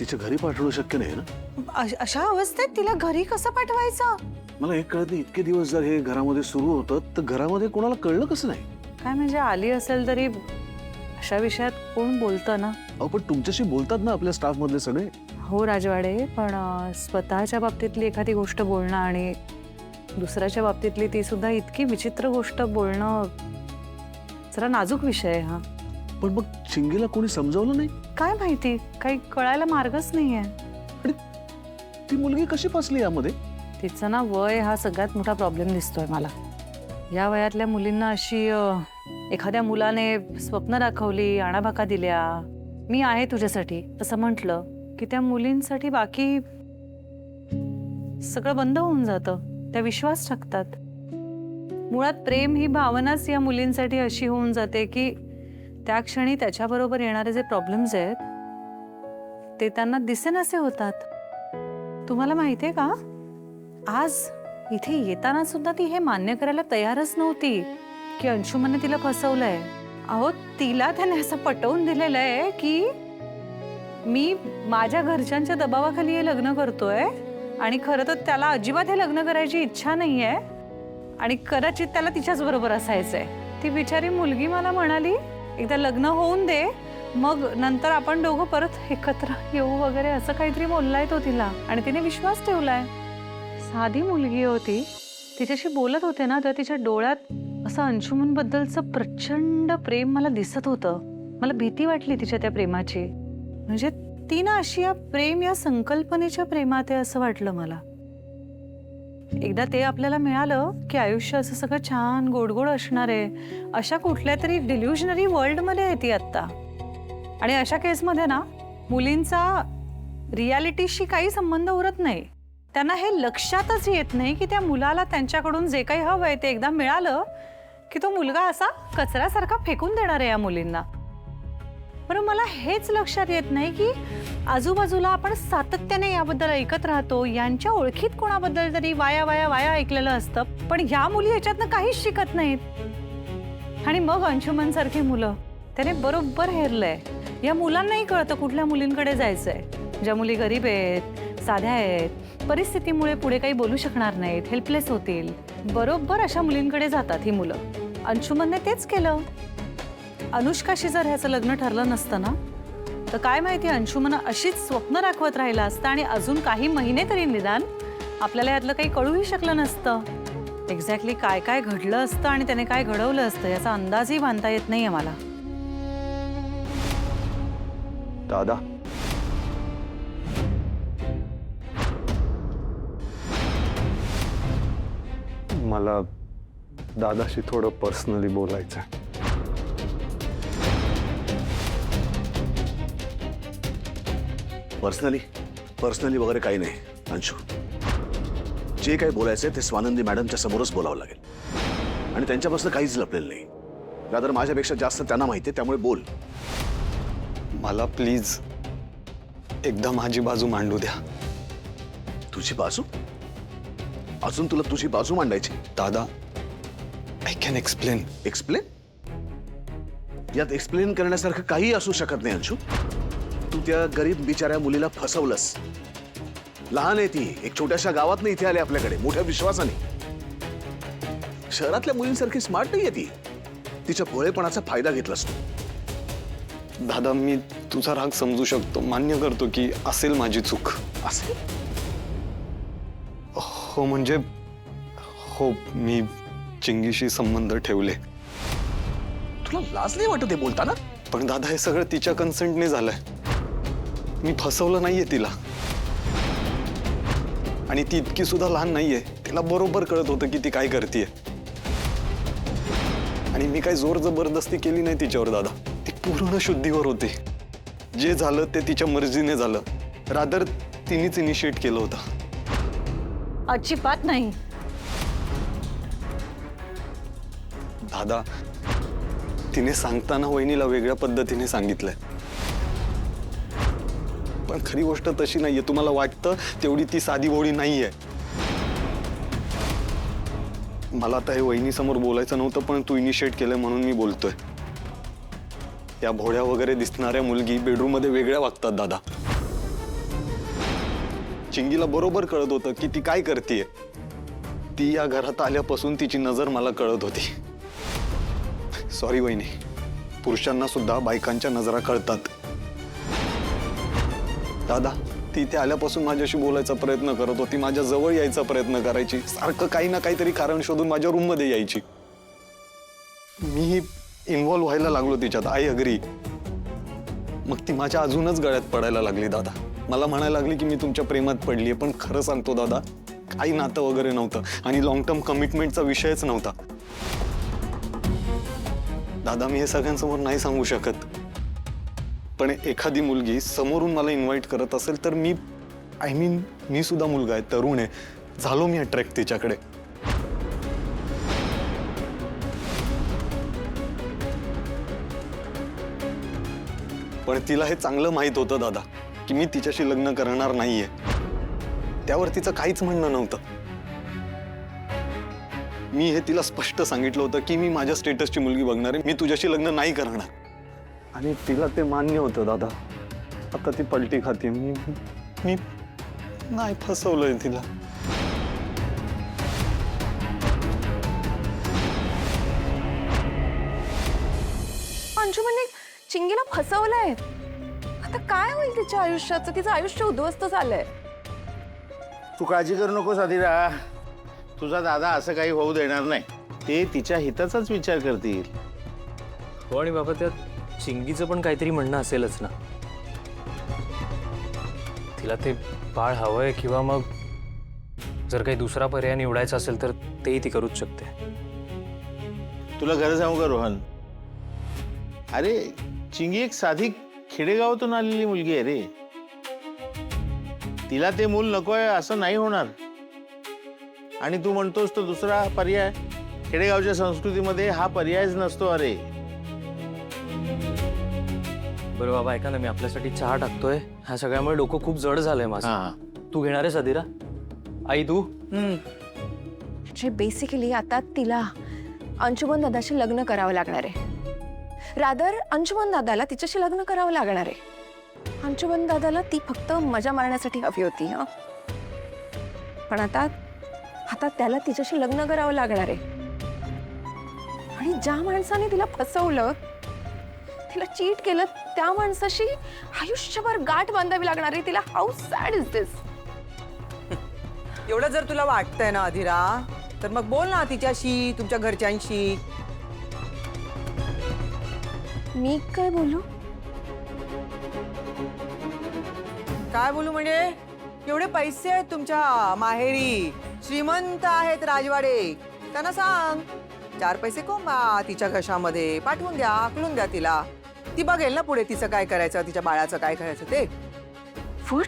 तिच्या घरी पाठवणं शक्य नाही ना? अशा अवस्थेत तिला घरी कसं पाठवायचं? मला एक कळत नाही, इतके दिवस जर हे घरामध्ये सुरू होतं तर घरामध्ये कोणाला कळलं कसं नाही? काय म्हणजे आली असेल तरी अशा विषयात कोण बोलतं ना? अहो पण तुमच्याशी बोलतात ना आपल्या स्टाफ मधले सगळे. हो राजवाडे, पण स्वतःच्या बाबतीतली एखादी गोष्ट बोलणं आणि दुसऱ्याच्या बाबतीतली ती सुद्धा इतकी विचित्र गोष्ट बोलणं जरा नाजूक विषय आहे हा. पण मग चिंगीला कोणी समजावलं नाही? काय माहिती, काही कळायला मार्गच नाहीये. आणि ती मुलगी कशी फसली यामध्ये? तिचं ना वय हा सगळ्यात मोठा प्रॉब्लेम दिसतोय मला. या वयातल्या मुलींना अशी एखाद्या मुलाने स्वप्न दाखवली, आणाभाका दिल्या, मी आहे तुझ्यासाठी असं म्हटलं की त्या मुलींसाठी बाकी सगळं बंद होऊन जातं. त्या विश्वास टाकतात. मुळात प्रेम ही भावनाच या मुलींसाठी अशी होऊन जाते की त्या क्षणी त्याच्याबरोबर येणारे जे प्रॉब्लेम्स आहेत ते त्यांना दिसेनासे होतात. तुम्हाला माहितीये का, आज इथे येताना सुद्धा ती हे मान्य करायला तयारच नव्हती की अंशुमनने तिला फसवलंय. अहो तिला त्याने असं पटवून दिलेलं आहे की मी माझ्या घरच्यांच्या दबावाखाली हे लग्न करतोय आणि खरं तर त्याला अजिबात हे लग्न करायची इच्छा नाहीये आणि कदाचित त्याला तिच्याच बरोबर असायचंय. ती बिचारी मुलगी मला म्हणाली एकदा लग्न होऊन दे, मग नंतर आपण दोघं परत एकत्र येऊ वगैरे असं काहीतरी बोललाय तो तिला आणि तिने विश्वास ठेवलाय. साधी मुलगी होती, तिच्याशी बोलत होते ना तर तिच्या डोळ्यात असं अंशुमन बद्दलचं प्रचंड प्रेम मला दिसत होतं. मला भीती वाटली तिच्या त्या प्रेमाची. म्हणजे ती ना अशी या प्रेम या संकल्पनेच्या प्रेमात आहे असं वाटलं मला. एकदा ते आपल्याला मिळालं की आयुष्य असं सगळं छान गोड गोड असणार आहे. अशा कुठल्या तरी डिल्युशनरी वर्ल्डमध्ये आहे ती आत्ता. आणि अशा केसमध्ये ना मुलींचा रियालिटीशी काही संबंध उरत नाही. त्यांना हे लक्षातच येत नाही की त्या मुलाला त्यांच्याकडून जे काही हवंय ते एकदा मिळालं की तो मुलगा असा कचऱ्यासारखा फेकून देणार आहे या मुलींना. बरं मला हेच लक्षात येत नाही की आजूबाजूला आपण सातत्याने याबद्दल ऐकत राहतो. यांच्या ओळखीत कोणाबद्दल तरी वाया वाया वाया ऐकलेलं असतं, पण ह्या मुली याच्यातनं काहीच शिकत नाहीत. आणि मग अंशुमन सारखी मुलं त्याने बरोबर हेरलंय. या मुलांनाही कळतं कुठल्या मुलींकडे जायचंय. ज्या मुली गरीब आहेत, साध्या आहेत, परिस्थितीमुळे पुढे काही बोलू शकणार नाहीत, हेल्पलेस होतील, बरोबर अशा मुलींकडे जातात ही मुलं. अंशुमनने तेच केलं. अनुष्काशी जर ह्याचं लग्न ठरलं नसतं ना तर काय माहिती अंशुमन अशीच स्वप्न दाखवत राहिला असतं आणि अजून काही महिने तरी निदान आपल्याला यातलं काही कळूही शकलं नसतं. एक्झॅक्टली काय काय घडलं असतं आणि त्याने काय घडवलं असतं याचा अंदाजही बांधता येत नाहीये मला. दादा, मला दादाशी थोडं पर्सनली बोलायचं. पर्सनली वगैरे काही नाही अंशू. जे काही बोलायचंय ते स्वानंदी मॅडमच्या समोरच बोलावं लागेल आणि त्यांच्यापासून काहीच लपलेलं नाही. रादर माझ्यापेक्षा जास्त त्यांना माहिती आहे, त्यामुळे बोल. मला प्लीज एकदा माझी बाजू मांडू द्या. तुझी बाजू? अजून तुला तुझी बाजू मांडायची? दादा, आय कॅन एक्सप्लेन. एक्सप्लेन? यात एक्सप्लेन करण्यासारखं काही असू शकत नाही अंशू. तू त्या गरीब बिचाऱ्या मुलीला फसवलंस. लहान आहे ती, एक छोट्याशा गावात इथे आले आपल्याकडे मोठ्या विश्वासाने. शहरातल्या मुलींसारखी स्मार्ट नाहीये ती. तिच्या भोळेपणाचा फायदा घेतलास तू. दादा, मी तुझा राग समजू शकतो, मान्य करतो की असेल माझी चूक. असेल? हो म्हणजे हो, मी चिंगीशी संबंध ठेवले. तुला लाज नाही वाटत हे बोलताना? पण दादा, हे सगळं तिच्या कन्सेंटने झालंय. मी फसवलं नाहीये तिला. आणि ती इतकी सुद्धा लहान नाहीये. तिला बरोबर कळत होतं की ती काय करतेय. आणि मी काही जोर जबरदस्ती केली नाही तिच्यावर दादा. ती पूर्ण शुद्धीवर होती. जे झालं ते तिच्या मर्जीने झालं. रादर तिनेच इनिशिएट केलं होतं. अजिबात नाही दादा. तिने सांगताना वहिनीला वेगळ्या पद्धतीने सांगितलंय. पण खरी गोष्ट तशी नाहीये. तुम्हाला वाटतं तेवढी ती साधी भोळी नाहीये. मला आता हे वहिनीसमोर बोलायचं नव्हतं, पण तू इनिशिएट केलंय म्हणून मी बोलतोय. या भोळ्या वगैरे दिसणाऱ्या मुलगी बेडरूम मध्ये वेगळ्या वागतात दादा. चिंगीला बरोबर कळत होतं की ती काय करतीये. ती या घरात आल्यापासून तिची नजर मला कळत होती. सॉरी वहिनी, पुरुषांना सुद्धा बायकांच्या नजरा कळतात. दादा, ती इथे आल्यापासून माझ्याशी बोलायचा प्रयत्न करत होती, माझ्या जवळ यायचा प्रयत्न करायची, सारखं काही ना काहीतरी कारण शोधून माझ्या रूम मध्ये यायची. मी इन्व्हॉल्व्ह व्हायला लागलो तिच्यात. I agree. मग ती माझ्या अजूनच गळ्यात पडायला लागली दादा. मला म्हणायला लागली की मी तुमच्या प्रेमात पडलीये. पण खरं सांगतो दादा, काही नातं वगैरे नव्हतं आणि लॉंग टर्म कमिटमेंटचा विषयच नव्हता. दादा, मी हे सगळ्यांसमोर नाही सांगू शकत, पण एखादी मुलगी समोरून मला इन्व्हाइट करत असेल तर मी सुद्धा मुलगा आहे, तरुण आहे, झालो मी अट्रॅक्ट तिच्याकडे. पण तिला हे चांगलं माहित होतं दादा की मी तिच्याशी लग्न करणार नाहीये. त्यावर तिचं काहीच म्हणणं नव्हतं. मी हे तिला स्पष्ट सांगितलं होतं की मी माझ्या स्टेटसची मुलगी बघणार आहे, मी तुझ्याशी लग्न नाही करणार. आणि तिला ते मान्य होतं दादा. आता ती पलटी खाते. मी नाही फसवलंय तिला. अंशुमनने चिंगीला फसवलंय. आता काय होईल तिच्या आयुष्याचं? तिचं आयुष्य उद्ध्वस्त झालंय. तू काळजी करू नकोस आदिरा. तुझा दादा असं काही होऊ देणार नाही. ते तिच्या हिताचाच विचार करतील. हो, आणि बाबा त्या चिंगीचं पण काहीतरी म्हणणं असेलच ना. तिला ते बाळ हवंय किंवा मग जर काही दुसरा पर्याय निवडायचा असेल तर तेही ती करूच शकते. तुला खरं सांगू का रोहन, अरे चिंगी एक साधी खेडेगावातून आलेली मुलगी आहे रे. तिला ते मूल नकोय असं नाही होणार. आणि तू म्हणतोस तो दुसरा पर्याय, खेडेगावच्या संस्कृतीमध्ये हा पर्यायच नसतो. अरे बरं बाबा, ऐका ना, मी आपल्यासाठी चहा टाकतोय. ह्या सगळ्यामुळे डोकं खूप जड झालंय माझं. हा, तू घेणार आहेस अदिरा? आई तू? म्हणजे बेसिकली आता तिला अंशुमन दादाशी लग्न करावं लागणार आहे. रादर अंशुमन दादाला तिच्याशी लग्न करावं लागणार आहे. अंशुमन दादाला ती फक्त मजा मारण्यासाठी हवी होती. हा, पण आता त्याला तिच्याशी लग्न करावं लागणार आहे. आणि ज्या माणसाने तिला फसवलं, तिला चीट केलं, त्या माणसाशी आयुष्यभर गाठ बांधावी लागणार आहे तिला. हाऊ सॅड इज दिस. एवढं जर तुला वाटतंय ना अधिरा, तर मग बोल ना तिच्याशी, तुमच्या घरच्यांशी. मी काय बोलू? काय बोलू म्हणजे? एवढे पैसे आहेत तुमच्या माहेरी, श्रीमंत आहेत राजवाडे. त्यांना सांग 4 पैसे कोंबा तिच्या घशामध्ये पाठवून द्या, आकलून द्या तिला. ती बघेल ना पुढे तिचं काय करायचं, तिच्या बाळाचं काय करायचं ते. व्हॉट?